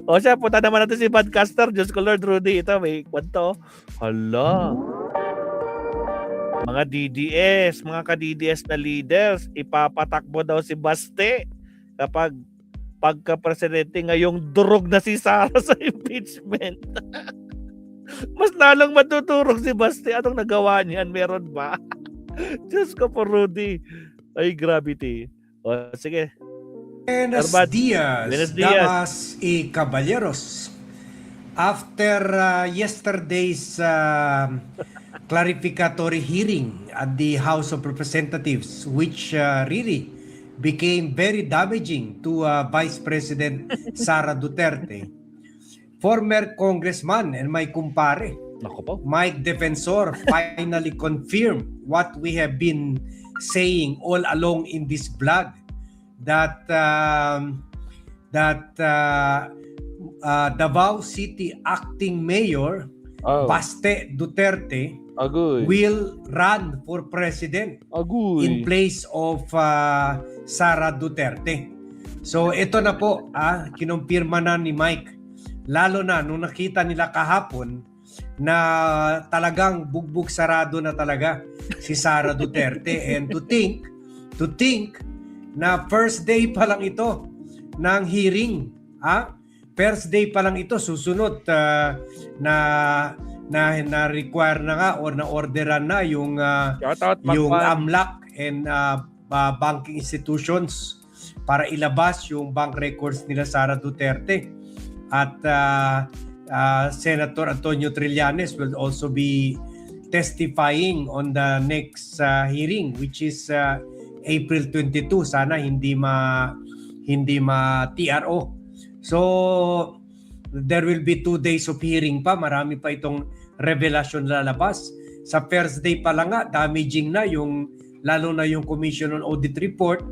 O siya, punta naman natin si podcaster. Diyos ko Lord, Rudy. Ito, may kwento. Hala. Mga DDS, mga ka-DDS na leaders, ipapatakbo daw si Baste kapag pagka-presidente ngayong durog na si Sara sa impeachment. Mas lalong matuturog si Baste. Anong nagawa niyan? Meron ba? Diyos ko po, Rudy. Ay, gravity. O, sige. Buenos Arbat. días, Buenos días. damas y caballeros. After yesterday's clarificatory hearing at the House of Representatives, which really became very damaging to Vice President Sara Duterte, former congressman and my kumpare, Nako po. Mike Defensor, finally confirmed what we have been saying all along in this vlog, that Davao City acting mayor Baste Duterte Agoy. will run for president Agoy. in place of Sara Duterte. So ito na po, kinumpirma na ni Mike, lalo na nung nakita nila kahapon na talagang bugbog sarado na talaga si Sara Duterte. And to think na first day pa lang ito ng hearing, first day pa lang ito, susunod na require na nga or na orderan na yung AMLAC and banking institutions para ilabas yung bank records nila Sara Duterte. At Senator Antonio Trillanes will also be testifying on the next hearing, which is April 22. Sana hindi ma TRO. So there will be 2 days of hearing pa. Marami pa itong revelasyon lalabas. Sa first day pa lang nga, damaging na yung, lalo na yung Commission on Audit Report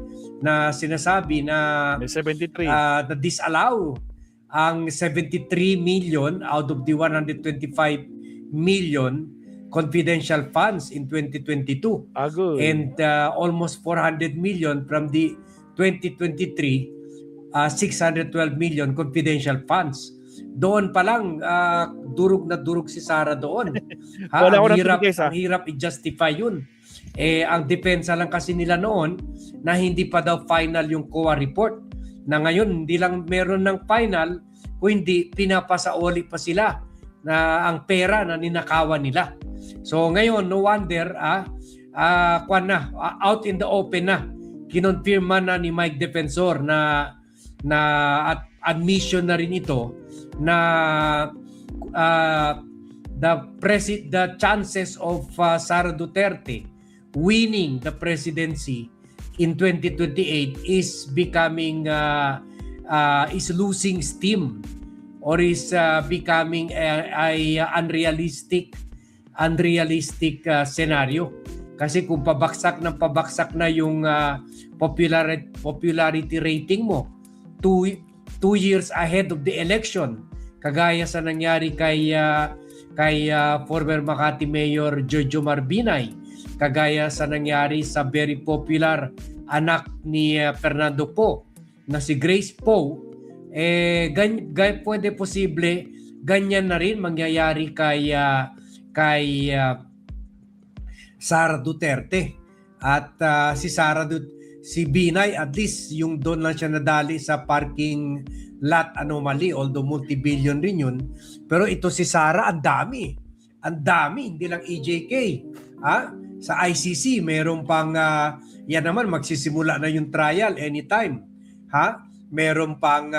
na sinasabi na 73. na disallow ang 73 million out of the 125 million confidential funds in 2022. Agoy. And almost 400 million from the 2023 612 million confidential funds. Doon pa lang durog na durog si Sara doon. Wala ko Ang hirap i-justify yun. Ang depensa lang kasi nila noon na hindi pa daw final yung COA report. Na ngayon hindi lang meron ng final, kundi pinapasaoli pa sila na ang pera na ninakawan nila. So ngayon, no wonder out in the open na, kinonfirma na ni Mike Defensor na at admission na rin ito na the chances of Sara Duterte winning the presidency in 2028 is becoming is losing steam or is becoming a unrealistic scenario. Kasi kung pabagsak na yung popularity rating mo 2 years ahead of the election, kagaya sa nangyari kay former Makati Mayor Jojo Marbinay, kagaya sa nangyari sa very popular anak ni Fernando Poe na si Grace Poe, pwede posible ganyan na rin mangyayari kay Sara Duterte. At si Binay, at least yung doon lang siya nadali sa parking lot anomaly, although multi-billion rin yun. Pero ito si Sara, ang dami, hindi lang EJK. Sa ICC, meron pang, yan naman, magsisimula na yung trial anytime. Meron pang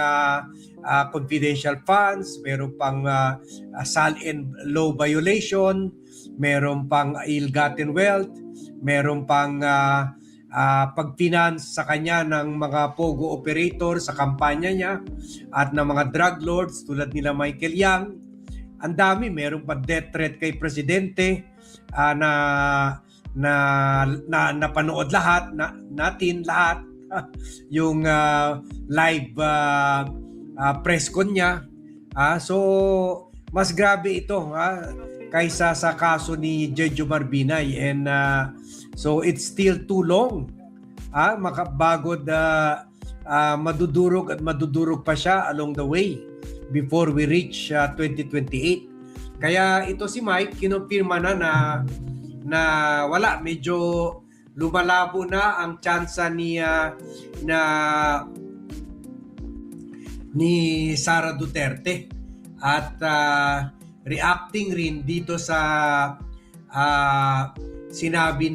confidential funds, meron pang SAL-N law violation, meron pang ill-gotten wealth, meron pang pag-finance sa kanya ng mga pogo operator sa kampanya niya at ng mga drug lords tulad nila Michael Yang. Ang dami, meron pa death threat kay presidente na napanood natin lahat yung live press con niya. So mas grabe ito kaysa sa kaso ni Jojo Marbinay, and so it's still too long bago madudurog at madudurog pa siya along the way before we reach 2028. Kaya ito si Mike, kinumpirma na wala, medyo lumalabo na ang tsansa ni Sara Duterte at reacting rin dito sa sinabi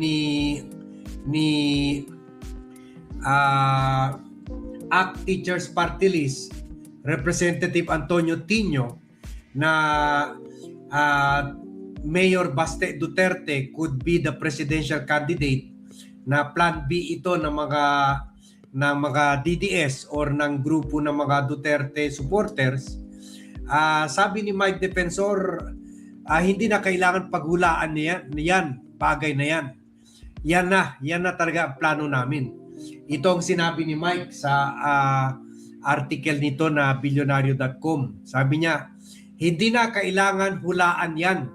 ni ACT Teachers Party List Representative Antonio Tino na Mayor Baste Duterte could be the presidential candidate, na plan B ito ng mga DDS or ng grupo ng mga Duterte supporters. Sabi ni Mike Defensor, hindi na kailangan paghulaan niyan, bagay na yan. Yan na talaga ang plano namin. Ito ang sinabi ni Mike sa article nito na Billionario.com. Sabi niya, hindi na kailangan hulaan yan.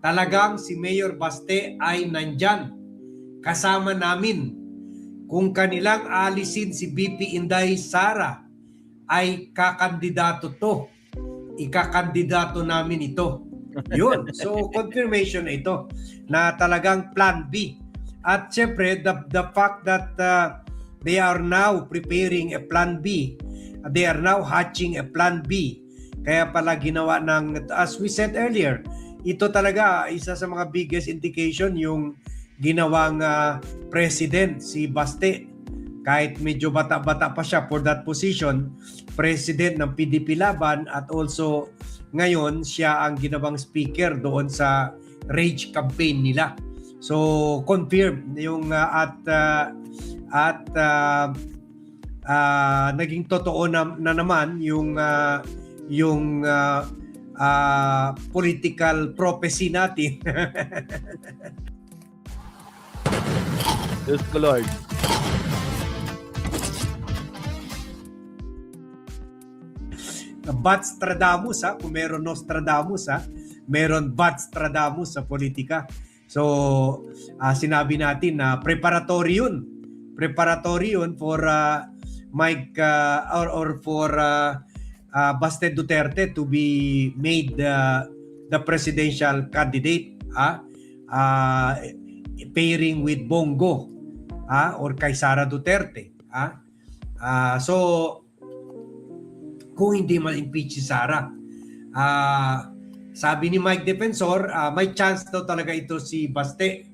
Talagang si Mayor Baste ay nandyan. Kasama namin. Kung kanilang alisin si BP Inday Sara, ay kakandidato to. Ikakandidato namin ito. Yun. So, confirmation na ito na talagang plan B. At syempre, the fact that they are now preparing a plan B, they are now hatching a plan B. Kaya pala ginawa as we said earlier, ito talaga isa sa mga biggest indication yung ginawang president si Baste. Kahit medyo bata-bata pa siya for that position, president ng PDP Laban, at also ngayon siya ang ginawang speaker doon sa Rage campaign nila. So confirm yung naging totoo na naman yung political prophecy natin. Diyos ko Lord. Batstradamus, kung meron Nostradamus, meron Batstradamus sa politika. So sinabi natin na preparatory yun for Mike or for Baste Duterte to be made the presidential candidate, pairing with Bongo or kay Sara Duterte. So kung hindi ma-impeach si Sara, sabi ni Mike Defensor, may chance daw talaga ito si Baste.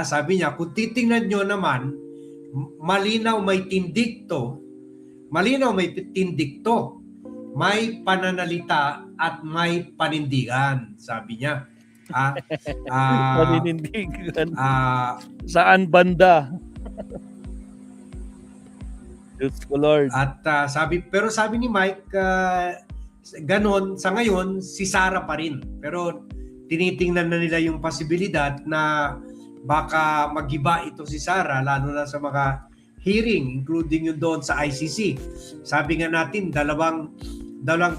Sabi niya, kung titingnan nyo naman, malinaw may tindig to, may pananalita at may panindigan, sabi niya. Paninindigan. Saan banda? Diyos ko Lord. At sabi ni Mike, ganon, sa ngayon, si Sara pa rin. Pero tinitingnan na nila yung posibilidad na baka magiba ito si Sara, lalo na sa mga hearing, including yung doon sa ICC. Sabi nga natin, dalawang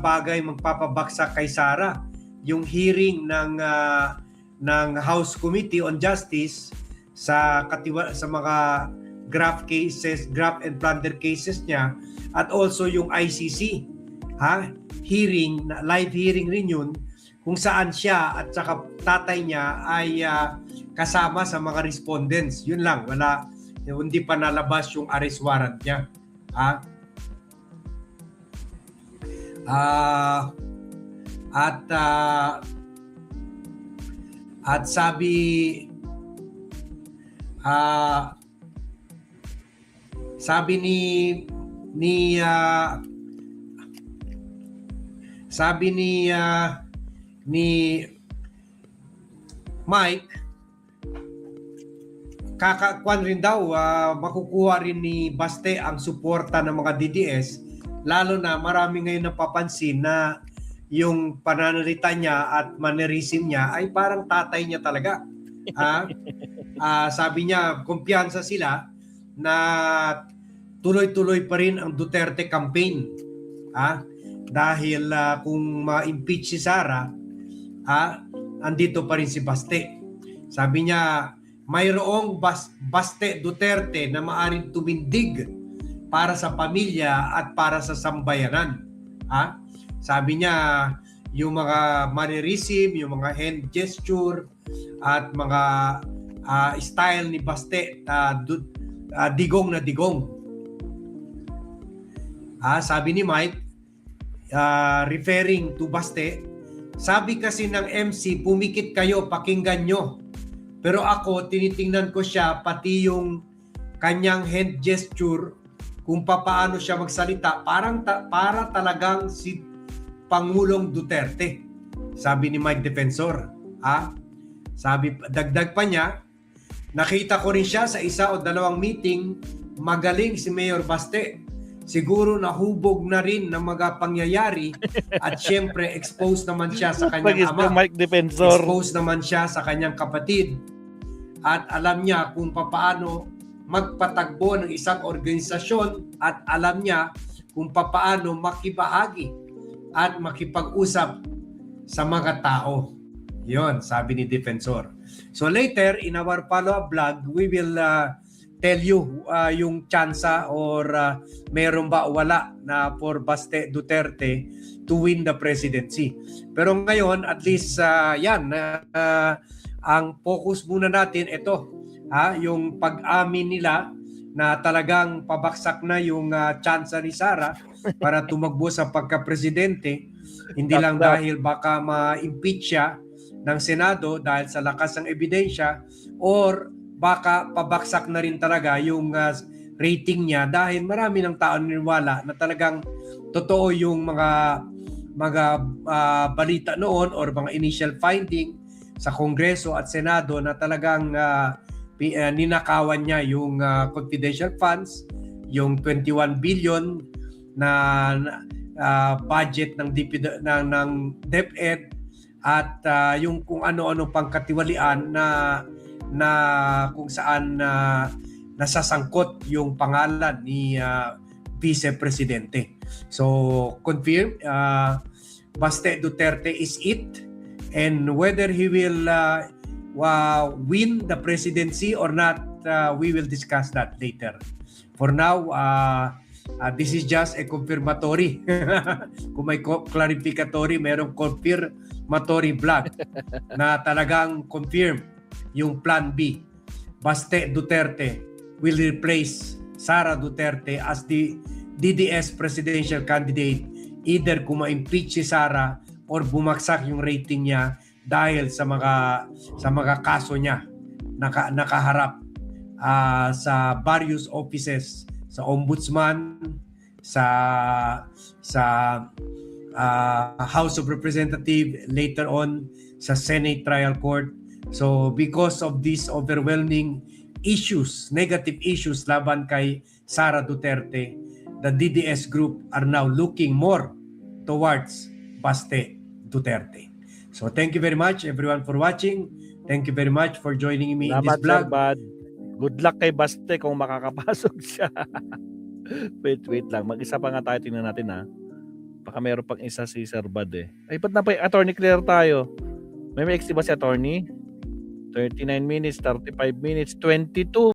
bagay magpapabaksak kay Sara. Yung hearing ng House Committee on Justice sa mga graft and plunder cases niya, at also yung ICC hearing, live hearing rin yun, kung saan siya at saka tatay niya ay kasama sa mga respondents. Yun lang, hindi pa nalabas yung arrest warrant niya. At sabi ni Mike, kakakuan rin daw, makukuha rin ni Baste ang suporta ng mga DDS, lalo na marami ngayon napapansin na yung pananalita niya at mannerism niya ay parang tatay niya talaga. Sabi niya, kumpiyansa sila na tuloy-tuloy pa rin ang Duterte campaign. Dahil kung ma-impeach si Sara, andito pa rin si Baste. Sabi niya, mayroong Baste Duterte na maaring tumindig para sa pamilya at para sa sambayanan. Ha? Sabi niya, yung mga mannerism, yung mga hand gesture, at mga style ni Baste, digong na digong. Sabi ni Mike, referring to Baste, sabi kasi ng MC, pumikit kayo, pakinggan nyo. Pero ako, tinitingnan ko siya, pati yung kanyang hand gesture, kung paano siya magsalita, para talagang si Pangulong Duterte. Sabi ni Mike Defensor. Sabi, dagdag pa niya, nakita ko rin siya sa isa o dalawang meeting, magaling si Mayor Baste. Siguro nahubog na rin ng mga pangyayari at syempre exposed naman siya sa kanyang ama. Mike Defensor. Exposed naman siya sa kanyang kapatid. At alam niya kung paano magpatagbo ng isang organisasyon at alam niya kung paano makibahagi at makipag-usap sa mga tao. Yon, sabi ni Defensor. So later, in our follow-up vlog, we will tell you yung tsansa or meron ba o wala na for Baste Duterte to win the presidency. Pero ngayon, at least ang focus muna natin, ito, yung pag-amin nila na talagang pabaksak na yung tsansa ni Sara para tumakbo sa pagka-presidente, hindi lang dahil baka ma-impeach siya ng Senado dahil sa lakas ng ebidensya, or baka pabaksak na rin talaga yung rating niya dahil marami ng tao niniwala na talagang totoo yung mga balita noon or mga initial finding sa Kongreso at Senado na talagang ninakawan niya yung confidential funds, yung 21 billion na budget ng DepEd, at yung kung ano-ano pang katiwalian na kung saan nasasangkot yung pangalan ni Vice Presidente. So confirm, Baste Duterte is it, and whether he will win the presidency or not, we will discuss that later. For now, this is just a confirmatory. Kung may clarificatory, merong confirmatory vlog na talagang confirm yung Plan B. Baste Duterte will replace Sara Duterte as the DDS presidential candidate, either kung ma-impeach si Sara or bumagsak yung rating niya dahil sa mga kaso niya nakaharap sa various offices, sa ombudsman, sa House of Representatives, later on sa Senate Trial Court. So because of these overwhelming issues, negative issues laban kay Sara Duterte, the DDS group are now looking more towards Baste Duterte. So thank you very much everyone for watching. Thank you very much for joining me in this vlog. Good luck kay Baste kung makakapasok siya. wait lang. Mag-isa pa nga tayo, tingnan natin Baka mayroon pang isa si Sir Bad Ay, ba't na pa Attorney Claire tayo? May extra ba si Attorney? 39 minutes, 35 minutes, 22.